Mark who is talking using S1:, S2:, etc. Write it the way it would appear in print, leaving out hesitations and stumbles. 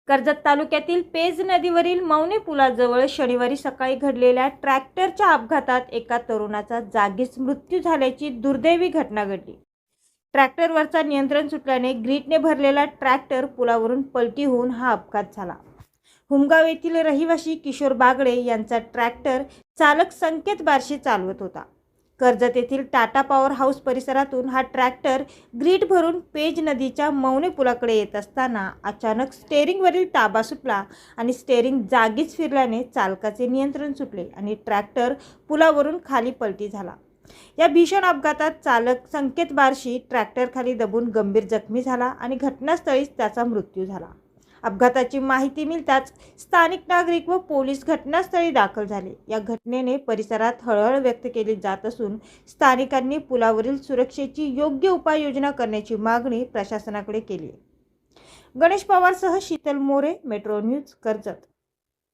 S1: कर्जत तालुक्यातील पेज नदीवरील मौनी पुलाजवळ शनिवारी सकाळी घडलेल्या ट्रॅक्टरच्या अपघातात एका तरुणाचा जागीच मृत्यू झाल्याची दुर्दैवी घटना घडली। ट्रॅक्टरवरचा नियंत्रण सुटल्याने ग्रीटने भरलेला ट्रॅक्टर पुलावरून पलटी होऊन हा अपघात झाला। हुमगाव येथील रहिवासी किशोर बागडे यांचा ट्रॅक्टर चालक संकेत बारशी चालवत होता। कर्जत येथील टाटा पॉवर हाऊस परिसरातून हा ट्रॅक्टर ग्रीट भरून पेज नदीच्या मौनी पुलाकडे येत असताना अचानक स्टेअरिंगवरील ताबा सुटला आणि स्टेअरिंग जागीच फिरल्याने चालकाचे नियंत्रण सुटले आणि ट्रॅक्टर पुलावरून खाली पलटी झाला। या भीषण अपघातात चालक संकेत बारशी ट्रॅक्टरखाली दबून गंभीर जखमी झाला आणि घटनास्थळीच त्याचा मृत्यू झाला। अपघाताची माहिती मिळताच स्थानिक नागरिक व पोलीस घटनास्थळी दाखल झाले। या घटनेने परिसरात हळहळ व्यक्त केली जात असून स्थानिकांनी पुलावरील सुरक्षेची योग्य उपाययोजना करण्याची मागणी प्रशासनाकडे केली आहे। गणेश पवारसह शीतल मोरे, मेट्रो न्यूज, कर्जत।